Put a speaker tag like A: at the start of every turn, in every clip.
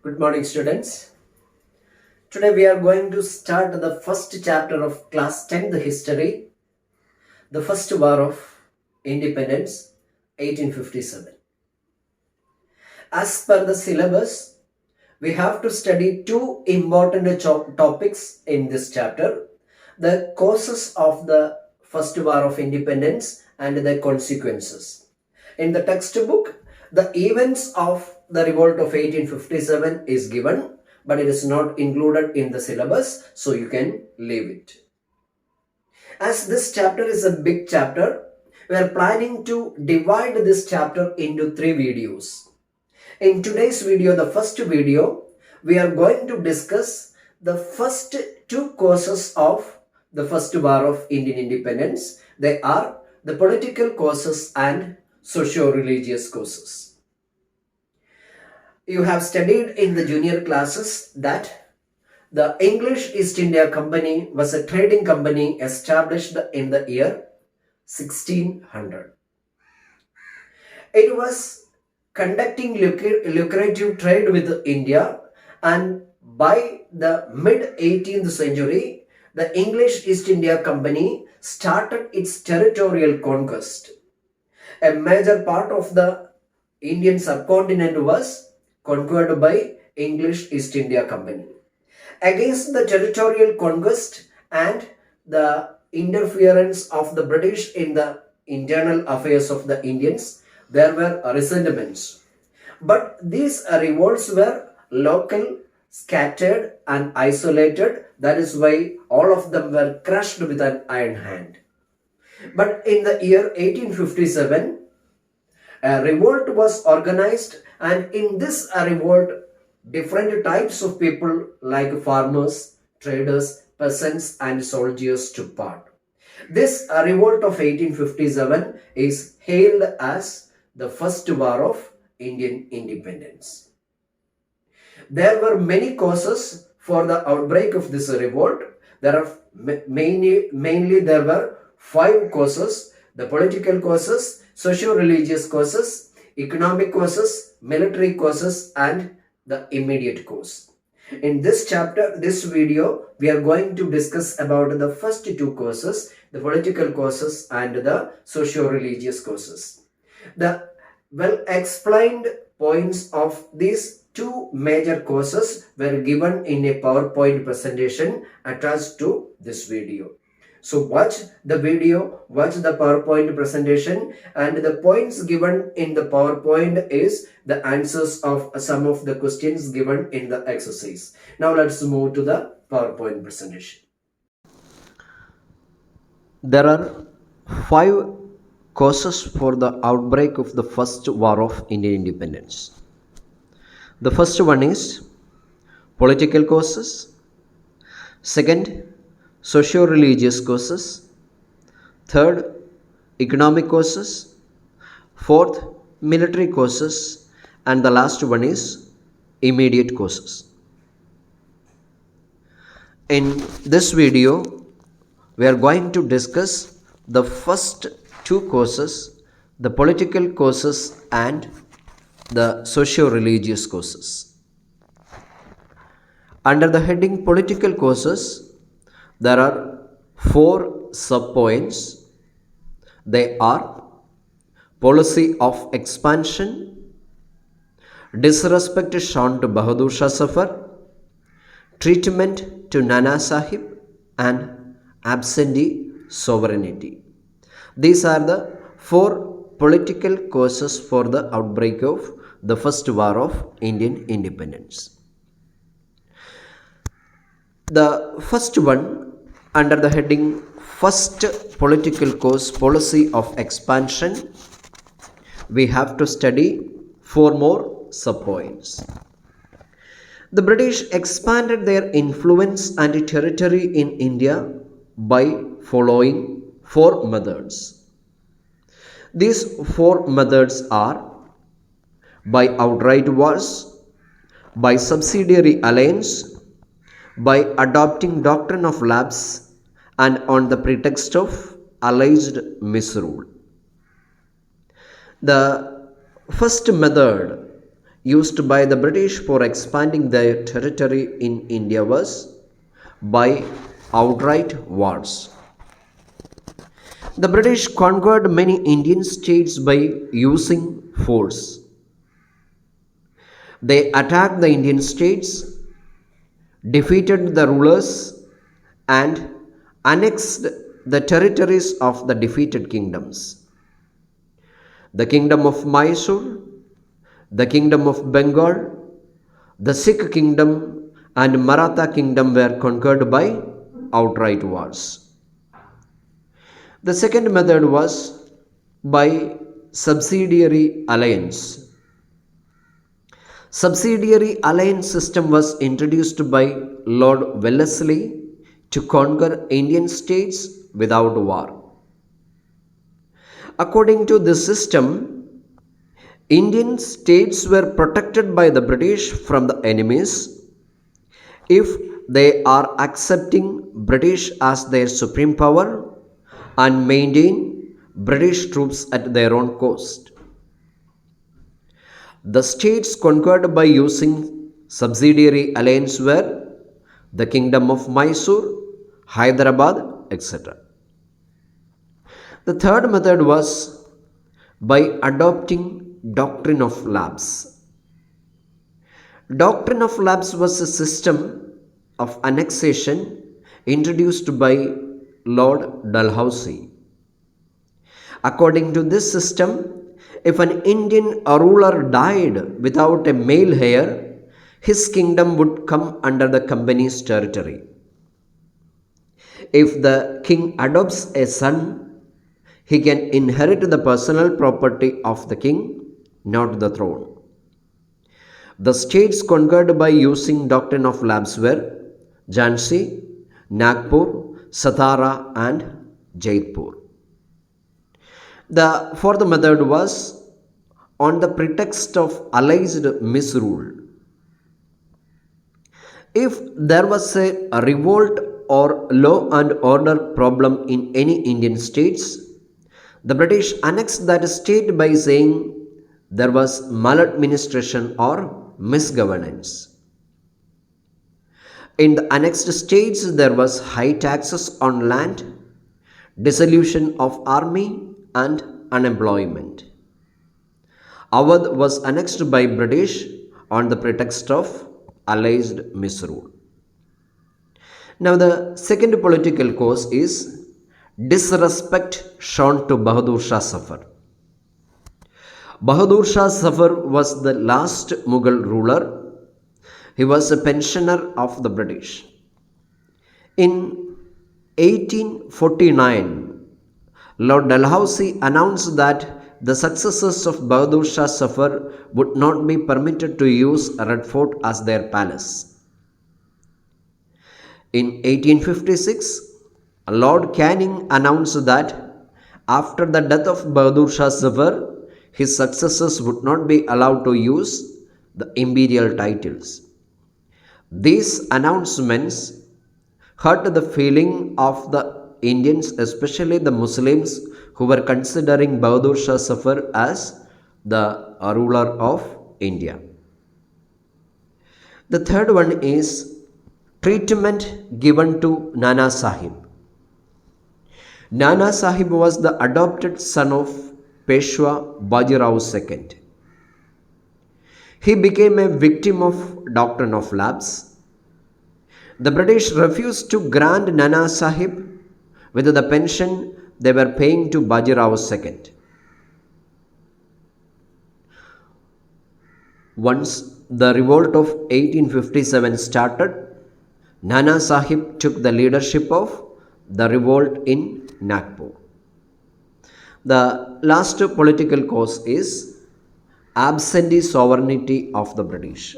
A: Good morning, students. Today we are going to start the first chapter of class 10th history, the first war of independence, 1857. As per the syllabus, we have to study two important topics in this chapter: the causes of the first war of independence and the consequences. In the textbook, the events of the revolt of 1857 is given, but it is not included in the syllabus, so you can leave it. As this chapter is a big chapter, we are planning to divide this chapter into 3 videos. In today's video, the first video, we are going to discuss the first two causes of the first war of Indian independence. They are the political causes and socio-religious causes. You have studied in the junior classes that the English East India Company was a trading company established in the year 1600. It was conducting lucrative trade with India, and by the mid 18th century, the English East India Company started its territorial conquest. A major part of the Indian subcontinent was conquered by English East India Company. Against the territorial conquest and the interference of the British in the internal affairs of the Indians, there were resentments. But these revolts were local, scattered and isolated. That is why all of them were crushed with an iron hand. But in the year 1857, a revolt was organized, and in this revolt, different types of people like farmers, traders, peasants and soldiers took part. This revolt of 1857 is hailed as the first war of Indian independence. There were many causes for the outbreak of this revolt. There are mainly there were 5 causes: the political causes, socio-religious causes, economic causes, military causes and the immediate cause. In this chapter, this video, we are going to discuss about the first 2 causes, the political causes and the socio-religious causes. The well explained points of these 2 major causes were given in a PowerPoint presentation attached to this video. So watch the video, watch the PowerPoint presentation, and the points given in the PowerPoint is the answers of some of the questions given in the exercise. Now let's move to the PowerPoint presentation. There are 5 causes for the outbreak of the first war of Indian independence. The first one is political causes. Second, socio-religious causes. Third, economic causes. Fourth, military causes. And the last one is immediate causes. In this video, we are going to discuss the first 2 causes, the political causes and the socio-religious causes. Under the heading political causes, there are 4 subpoints. They are policy of expansion, disrespect shown to Bahadur Shah Zafar, treatment to Nana Sahib and absentee sovereignty. These are the 4 political causes for the outbreak of the first war of Indian independence. The first one, under the heading first political cause, policy of expansion, we have to study 4 more subpoints. The British expanded their influence and territory in India by following 4 methods. These 4 methods are by outright wars, by subsidiary alliance, by adopting doctrine of lapse, and on the pretext of alleged misrule. The first method used by the British for expanding their territory in India was by outright wars. The British conquered many Indian states by using force. They attacked the Indian states, defeated the rulers, and annexed the territories of the defeated kingdoms. The kingdom of Mysore, the kingdom of Bengal, the Sikh kingdom, and Maratha kingdom were conquered by outright wars. The second method was by subsidiary alliance. Subsidiary alliance system was introduced by Lord Wellesley to conquer Indian states without war. According to this system, Indian states were protected by the British from the enemies if they are accepting British as their supreme power and maintain British troops at their own cost. The states conquered by using subsidiary alliance were the kingdom of Mysore, Hyderabad, etc. The third method was by adopting doctrine of lapse. Doctrine of lapse was a system of annexation introduced by Lord Dalhousie. According to this system, if an Indian ruler died without a male heir, his kingdom would come under the company's territory. If the king adopts a son, he can inherit the personal property of the king, not the throne. The states conquered by using doctrine of lapse were Jhansi, Nagpur, Satara, and Jaipur. The fourth method was on the pretext of alleged misrule. If there was a revolt or law and order problem in any Indian states, the British annexed that state by saying there was maladministration or misgovernance. In the annexed states, there was high taxes on land, dissolution of army, and unemployment. Awadh was annexed by British on the pretext of alleged misrule. Now the second political cause is disrespect shown to Bahadur Shah Zafar. Bahadur Shah Zafar was the last Mughal ruler. He was a pensioner of the British. In 1849, Lord Dalhousie announced that the successors of Bahadur Shah Zafar would not be permitted to use Red Fort as their palace. In 1856, Lord Canning announced that after the death of Bahadur Shah Zafar, his successors would not be allowed to use the imperial titles. These announcements hurt the feeling of the Indians, especially the Muslims who were considering Bahadur Shah Zafar as the ruler of India. The third one is treatment given to Nana Sahib. Nana Sahib was the adopted son of Peshwa Bajirao II. He became a victim of doctrine of lapse. The British refused to grant Nana Sahib with the pension they were paying to Bajirao II. Once the revolt of 1857 started, Nana Sahib took the leadership of the revolt in Nagpur. The last political cause is absentee sovereignty of the British.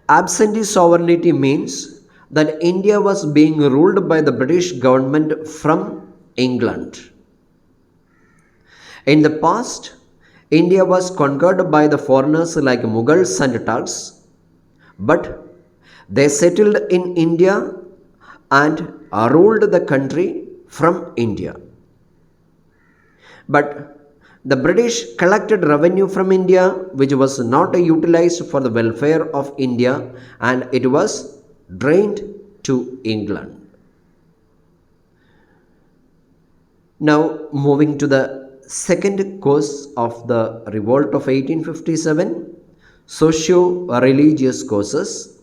A: Absentee sovereignty means that India was being ruled by the British government from England. In the past, India was conquered by the foreigners like Mughals and Turks, but they settled in India and ruled the country from India. But The British collected revenue from India which was not utilized for the welfare of India, and it was drained to England. Now, moving to the second cause of the revolt of 1857, socio-religious causes.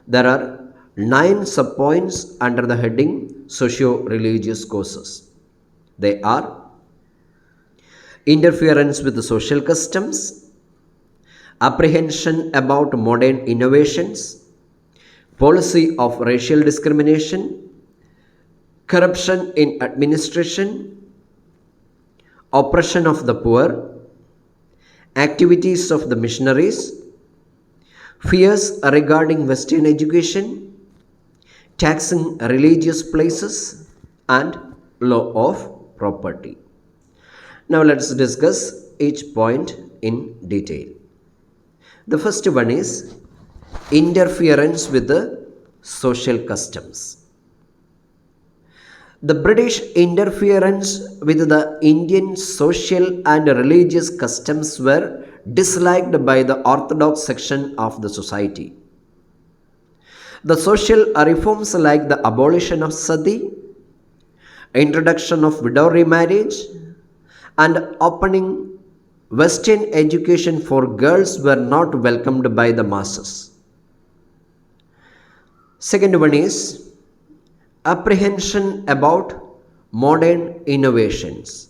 A: There are 9 subpoints under the heading socio-religious causes. They are interference with the social customs, apprehension about modern innovations, policy of racial discrimination, corruption in administration, oppression of the poor, activities of the missionaries, fears regarding Western education, taxing religious places, and law of property. Now let's discuss each point in detail. The first one is interference with the social customs. The British interference with the Indian social and religious customs were disliked by the orthodox section of the society. The social reforms like the abolition of sati, introduction of widow remarriage, and opening Western education for girls were not welcomed by the masses. Second one is apprehension about modern innovations.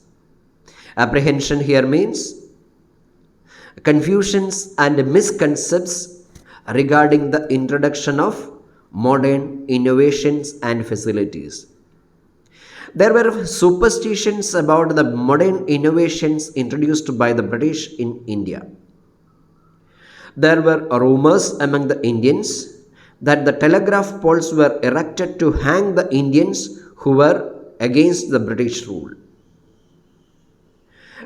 A: Apprehension here means confusions and misconceptions regarding the introduction of modern innovations and facilities. There were superstitions about the modern innovations introduced by the British in India. There were rumors among the Indians that the telegraph poles were erected to hang the Indians who were against the British rule.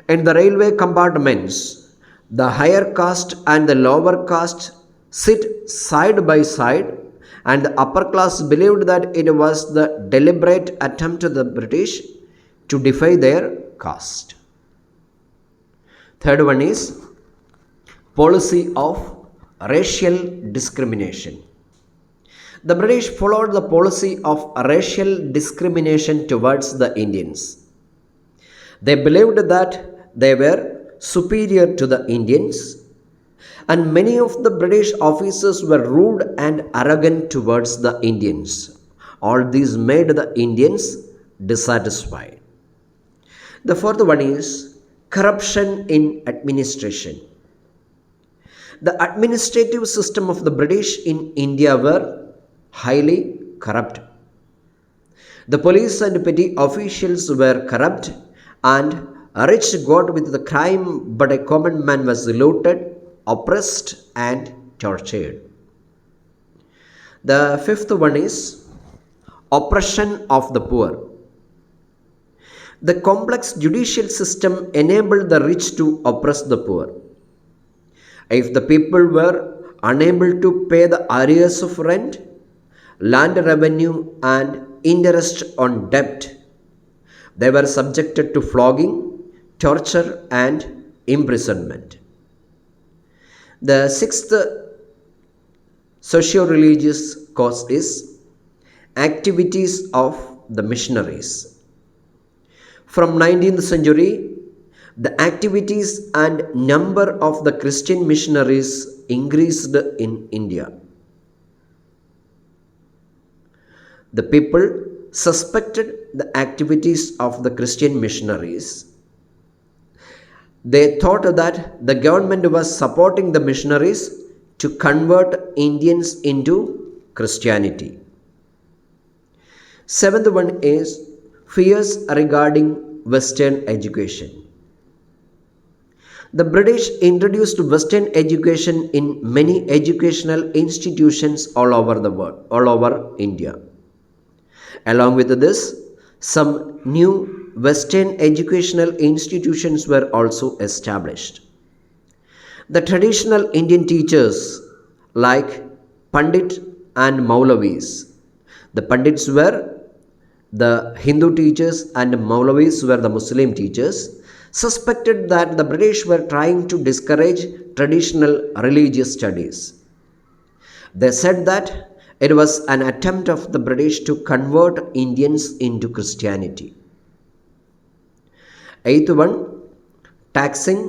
A: In the railway compartments, the higher caste and the lower caste sit side by side, and the upper class believed that it was the deliberate attempt of the British to defy their caste. Third one is policy of racial discrimination. The British followed the policy of racial discrimination towards the Indians. They believed that they were superior to the Indians, and many of the British officers were rude and arrogant towards the Indians. All these made the Indians dissatisfied. The fourth one is corruption in administration. The administrative system of the British in India were highly corrupt. The police and petty officials were corrupt, and a rich got with the crime, but a common man was looted, oppressed, and tortured. The fifth one is oppression of the poor. The complex judicial system enabled the rich to oppress the poor. If the people were unable to pay the arrears of rent, land revenue, and interest on debt, they were subjected to flogging, torture, and imprisonment. The sixth socio-religious cause is activities of the missionaries. From 19th century, the activities and number of the Christian missionaries increased in India. The people suspected the activities of the Christian missionaries. They thought that the government was supporting the missionaries to convert Indians into Christianity. Seventh one is fears regarding Western education. The British introduced Western education in many educational institutions all over the world, all over India. Along with this, some new Western educational institutions were also established. The traditional Indian teachers like Pandit and Maulavis. The Pandits were the Hindu teachers and Maulavis were the Muslim teachers. suspected that the British were trying to discourage traditional religious studies. They said that it was an attempt of the British to convert Indians into Christianity. Eighth one, taxing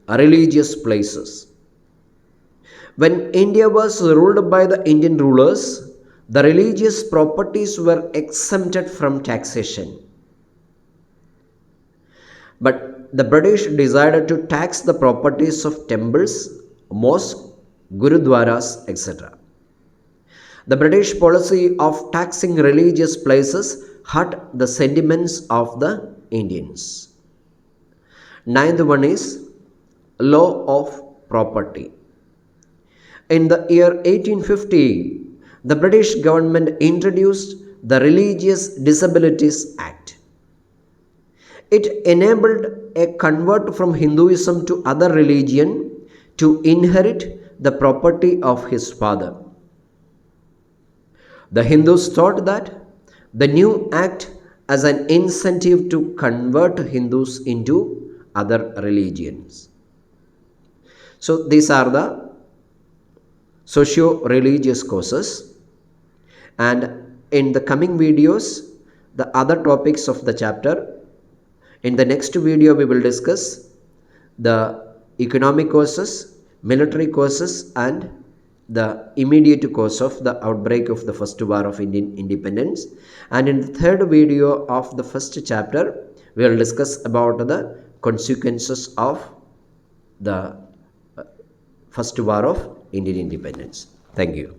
A: religious places. When India was ruled by the Indian rulers, the religious properties were exempted from taxation. But the British decided to tax the properties of temples, mosques, gurudwaras, etc. The British policy of taxing religious places hurt the sentiments of the Indians. Ninth one is law of property. In the year 1850, the British government introduced the Religious Disabilities Act. It enabled a convert from Hinduism to other religion to inherit the property of his father. The Hindus thought that the new act as an incentive to convert Hindus into other religions. So these are the socio-religious causes, and in the coming videos the other topics of the chapter. In the next video we will discuss the economic causes, military causes, and the immediate cause of the outbreak of the first war of Indian independence. And in the third video of the first chapter we will discuss about the consequences of the first war of Indian independence. Thank you.